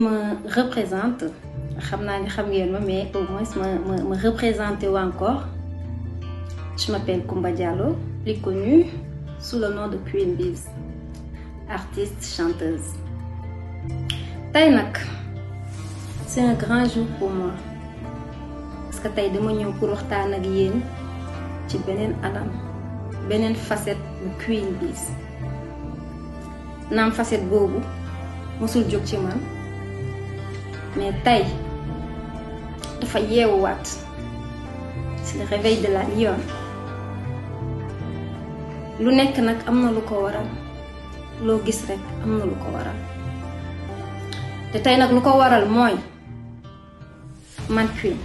me représente, mais au moins me représenter encore. Je m'appelle Kumba Diallo, plus connue sous le nom de Queen Biz, artiste chanteuse. Tay nak, c'est un grand jour pour moi parce que tay dama ñëw pour waxtaan ak yéen ci beneen anam, beneen facette bu Queen Biz. Naam facette boobu musul jóg ci man, mais tay dafa yeewuwaat. C'est le réveil de la lionne. Lu nekk nag am na lu ko waral, loo gis rek am na lu ko waral te tey nag lu ko waral mooy man Queen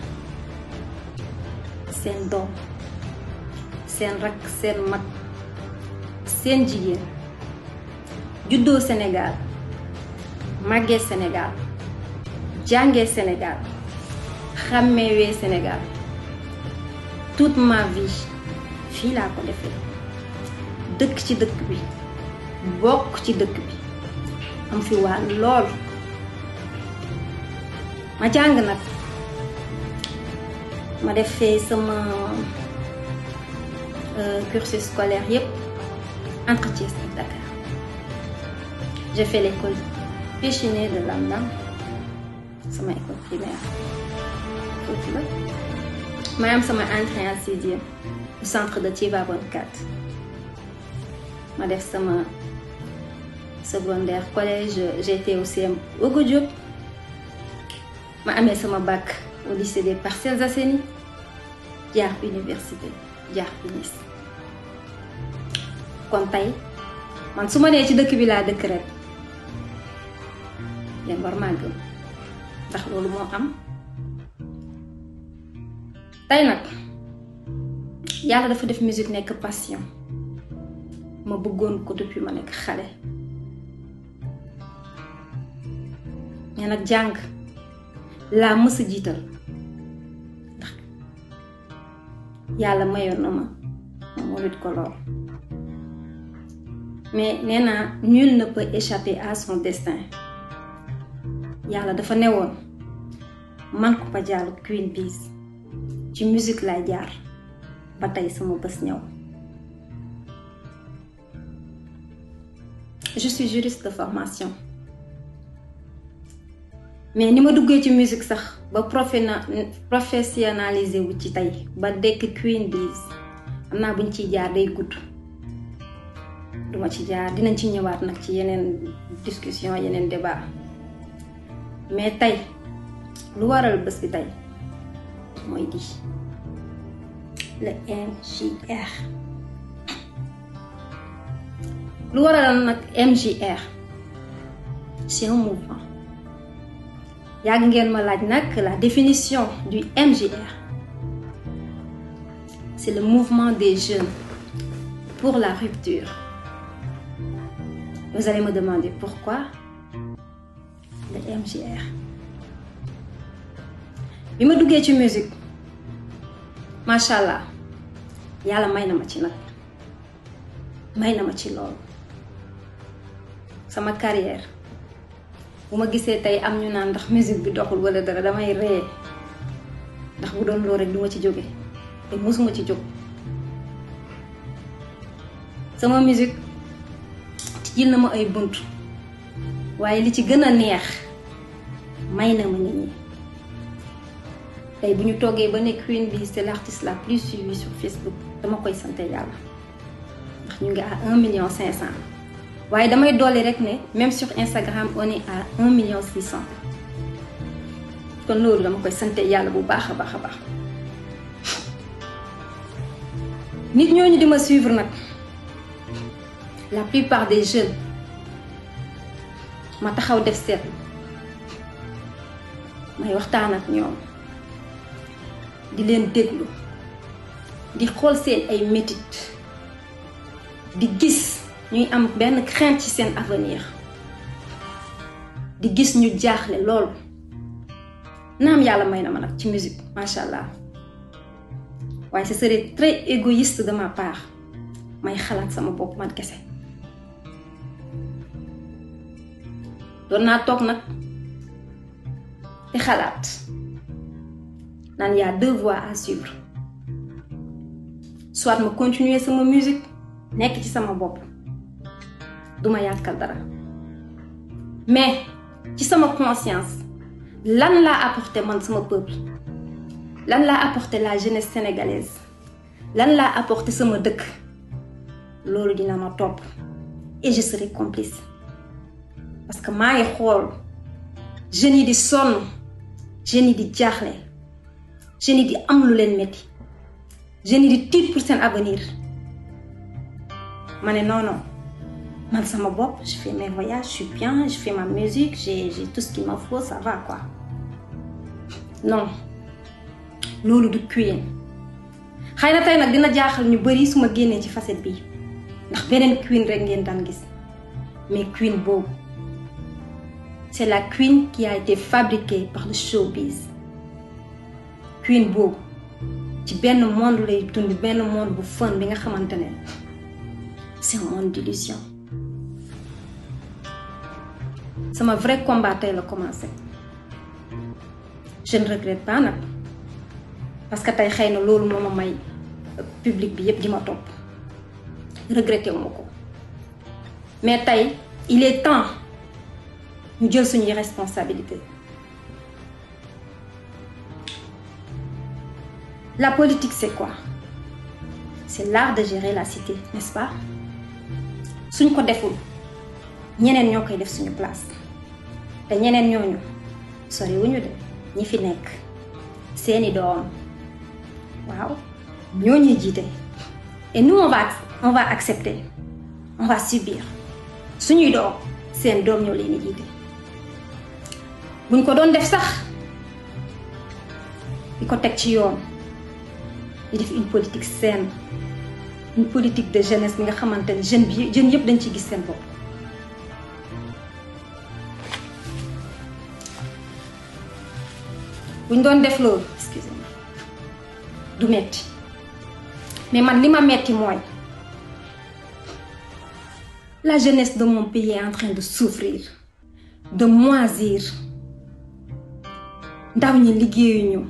seen doom, seen rakk, seen mag, seen jigéen juddoo Sénégal, màggee Sénégal, jàngee Sénégal, xàmmeewee Sénégal. Toute ma vie fii laa ko defee, dëkk ci dëkk bi, bokk ci dëkk bi, am fi wàll lool. Ma jàng nag, ma defee sama cursus scolaire yépp entre Thiès et Dakar. J'ai fait l'école Péchiney de Lamdam, sama école primaire foofu la. Ma am sama entrée en 6e au centre de Tivaouane 4. Ma def sama secondaire collège, j'étais au CM Ogo Diop. Ma amee sama bac au lycée des Parcelles Assainies, jaar université, jaar UNIS. Kon tey man su ma nee ci dëkk bi laa dëkk rek yéen war maa gëm ndax loolu moo am. Tay nag yàlla dafa def musique nekk passion, ma bëggoon ko depuis ma nekk xale. mais nag jàng laa mës a jiital ndax yàlla mayoon na ma moo wit ko lool. mais nee naa nul ne peut échapper à son destin. yàlla dafa newoon man Kumba Diallo Queen Biz ci musique lay jaar ba tey sama bés ñëw. Je suis juriste de formation, mais ni ma duggee ci musique sax ba professionnaliser wu ci tey ba dekk Queen Biz am naa buñ ciy jaar day gudd. duma ci jaar, dinañ ci ñëwaat nag ci yeneen discussion, yeneen débat. mais tey lu waral bés bi tey mooy di le MJR. lu waral nag MJR c'est un mouvement. yàgg ngeen ma laaj nag la définition du MJR. C'est le mouvement des jeunes pour la rupture. Vous allez me demander pourquoi le MJR. bi ma duggee ci musique macha allah yàlla may na ma ci nag, may na ma ci loolu. sama carrière bu ma gisee tey am ñu naan ndax musique bi doxul wala dara damay ree ndax bu doon loolu rek du ma ci jóge te mosuma ci jóg. sama musique tijjil na ma ay bunt, waaye li ci gën a neex may na ma nit ñi. tey bu ñu toogee ba ne Queen Biz c'est l'artiste la plus suivie sur Facebook, dama koy sant yàlla ndax ñu ngi à 1,5 million. waaye damay dolli rek ne même sur Instagram on est à 1,6 million. kon loolu dama koy sant yàlla bu baax a baax a baax. nit ñooñu di ma suivre nag la plupart des jeunes ma taxaw def seetlu may waxtaan ak ñoom di leen déglu di xool seen ay métit di gis ñuy am benn crainte ci seen avenir, di gis ñu jaaxle lool. naam yàlla may na ma nag ci musique macha allah, waaye ce serait très égoïste de ma part may xalaat sama bopp man kese. doon naa toog nag di xalaat naan y a deux voies à suivre soit ma continuer sama musique nekk ci sama bopp duma yàkkal dara mais ci sama conscience lan laa apporté man sama peuple lan laa apporté la jeunesse sénégalaise lan laa apporté sama dëkk loolu dina ma topp et je serai complice parce que maa ngi xool jeunes yi di sonn jeunes yi di jaaxle jeunes yi di am lu leen metti jeunes yi di tiit pour seen avenir ma ne non man sama bopp je fais mes voyages je suis bien je fais ma musique j'ai tout ce qu'il me faut ça va quoi non loolu du Queen xëy na tey nag dina jaaxal ñu bari su ma génnee ci facette bi ndax beneen Queen rek ngeen daan gis mais Queen boobu c'est la Queen qui a été fabriquée par le showbiz Queen boobu ci benn monde lay dund benn monde bu fun bi nga xamante ne c'est un monde d'illusion sama vrai combat tey la commencé je ne regrette pas nag parce que tey xëy na loolu moo ma may public bi yépp di ma topp regretté wu ma ko mais tey il est temps ñu jël suñuy responsabilité la politique c'est quoi c'est l'art de gérer la cité n'est-ce pas suñ ko deful ñeneen ñoo koy def suñu place te ñeneen ñooñu sori wuñu de ñi fi nekk seeni doom waaw ñoo ñuy jiite et nous on va accepter on va subir suñuy doom seen doom ñoo leen di jiite buñ ko doon def sax di ko teg ci yoon di def une politique saine une politique de jeunesse bi nga xamante ne jeunes yëpp dañ ci gis seen bopp buñ doon def loolu excusez-moi du metti mais man li ma metti mooy la jeunesse de mon pays est en train de souffrir de moisir ndaw ñi liggéeyuñu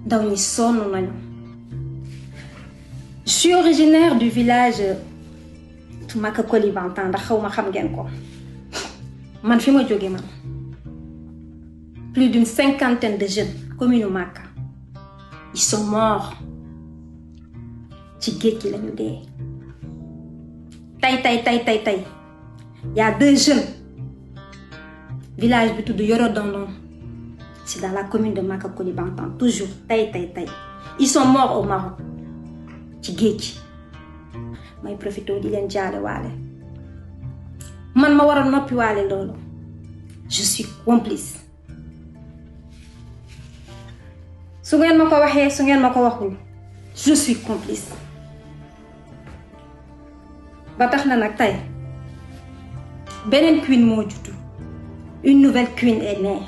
ndaw ñi sonn nañu je suis originaire du village Maka Koulibantang ndax xaw ma xam ngeen ko man fi ma jóge man plus d'une 50aine de jeunes commune Maka ils sont morts ci géej gi lañu dee tey y a 2 jeunes village bi tudd Yorodondon c'est dans la commune de Maka Koulibantang toujours tey ils sont morts au Maroc ci géej gi may profité di leen jaale waale man ma war a noppi waale loolu je suis complice su ngeen ma ko waxee su ngeen ma ko waxul je suis complice ba tax na nag tey beneen Queen moo juddu une nouvelle Queen est née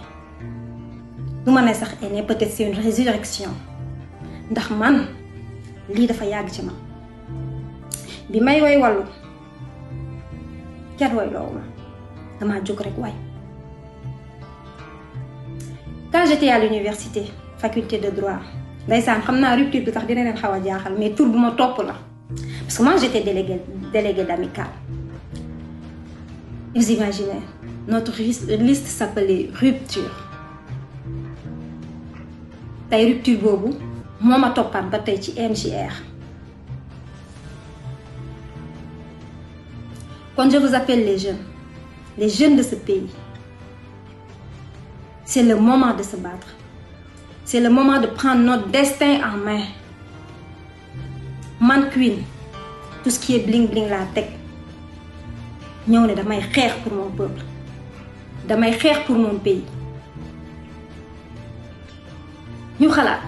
du ma ne sax est née peut-être c'est une résurrection ndax man lii dafa yàgg ci man bi may woy wàllu kenn woy loowu ma damaa jóg rek waay quand j'étais à l'université faculté de droit ndeysaan xam naa rupture bi tax dina leen xaw a jaaxal mais tur bu ma topp la parce que moi j'étais déléguée d'amicale vous imaginez notre liste s'appelait rupture tey rupture boobu moo ma toppaat ba tey ci MJR quand je vous appelle les jeunes de ce pays c'est le moment de se battre c'est le moment de prendre notre destin en main man Queen tout ce qui est bling bling laa teg ñëw ne damay xeex pour mon peuple damay xeex pour mon pays ñu xalaat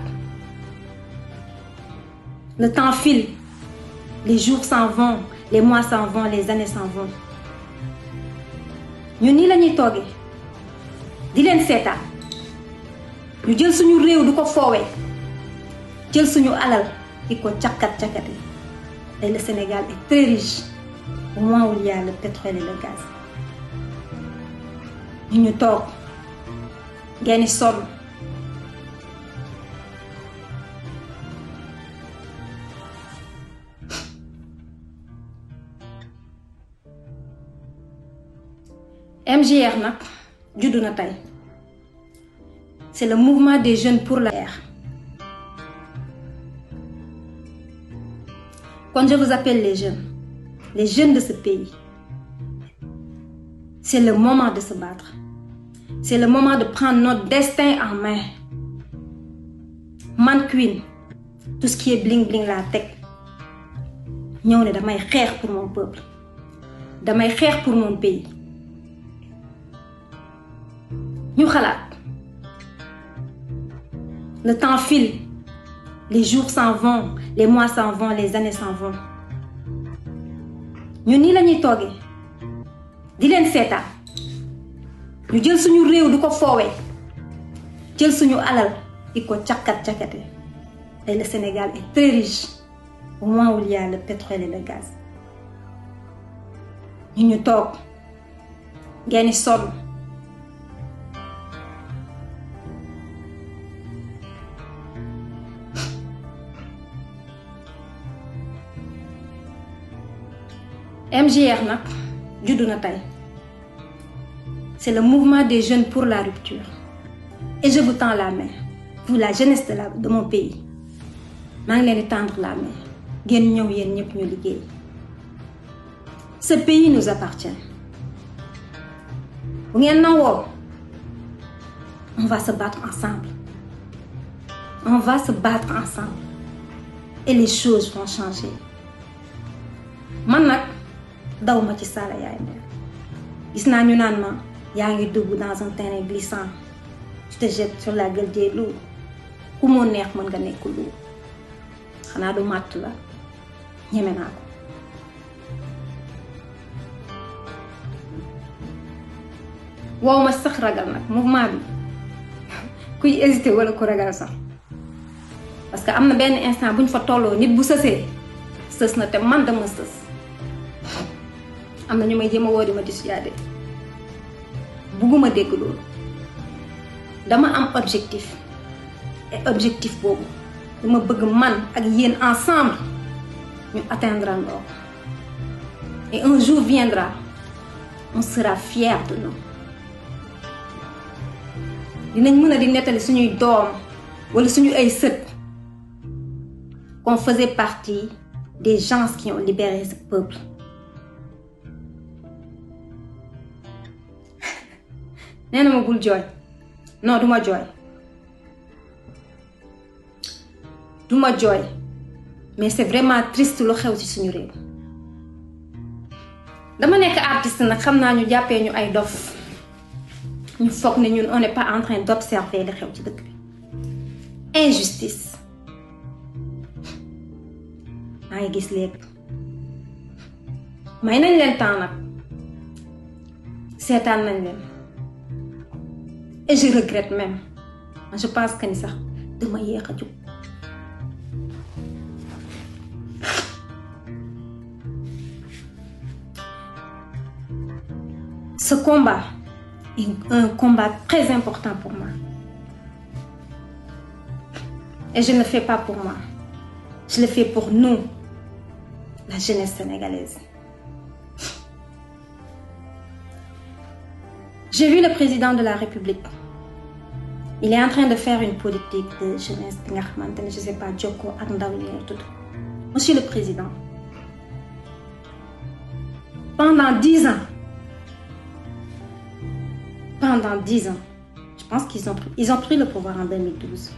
le temps file les jours s'en vont les mois s'en vont les années s'en vont ñun nii la ñuy toogee di leen seetaan ñu jël suñu réew du ko foowee jël suñu alal di ko cakkat-cakkate et le Sénégal est très riche au moins où il y a le pétrole et le gaz ñu toog ngeen di sonn MJR nag juddu na tey c'est le mouvement des jeunes pour la guerre. Quand je vous appelle les jeunes de ce pays, c'est le moment de se battre. C'est le moment de prendre notre destin en main. Man Queen, tout ce qui est bling bling la teg ñëw ne damay xeex pour mon peuple, damay xeex pour mon pays. ñu xalaat. Le temps file, les jours s'en vont, les mois s'en vont, les années s'en vont. ñun nii la ñuy toogee di leen seetaan ñu jël suñu réew di ko foowee jël suñu alal di ko cakkat-cakkate. Et le Sénégal est très riche au moment où il y a le pétrole et le gaz. ñu toog ngeen di sonn. MJR nag juddu na tey c'est le mouvement des jeunes pour la rupture et je vous tends la main pour la jeunesse de mon pays maa ngi leen di tendre la main ngeen ñëw yéen ñëpp ñu liggéey. Ce pays nous appartient bu ngeen nangoo on va se battre ensemble et les choses vont changer. Man nag daw ma ci saala yaay mel gis naa ñu naan ma yaa ngi dugg dans un terrain glissant tu te jettes sur la gueule des loups ku moo neex mën nga nekk loup xanaa du màtt la ñeme naa ko. wow ma sax ragal nag mouvement bi kuy hésité wala ku ragal sax parce que am na benn instant bu ñu fa tolloo nit bu sësee sës na te man dama sës. am na ñu may jéem a woo di ma dissuader bugguma dégg loolu dama am objectif et objectif boobu dama bëgg man ak yéen ensemble ñu atteindre loolu et un jour viendra on sera fiers de nous. dinañ mën a di nettali suñuy doom wala suñu ay sët qu'on faisait partie des gens qui ont libéré ce peuple. nee na ma bul jooy non duma jooy mais c'est vraiment triste lu xew ci suñu réew. dama nekk artiste nag xam naa ñu jàppee ñu ay dof ñu foog ne ñun on n'est pas en train d'observer li xew ci dëkk bi. injustice maa ngi gis léegi may nañ leen temps nag seetaan nañ leen. Et je regrette même. Je pense que ni sax dama yéex a jóg. Ce combat est un combat très important pour moi. Et je ne le fais pas pour moi. Je le fais pour nous, la jeunesse sénégalaise. J'ai vu le président de la République. Il est en train de faire une politique de jeunesse. Je ne sais pas, Djoko, tout. Monsieur le Président, pendant 10 ans, je pense qu'ils ont pris le pouvoir en 2012.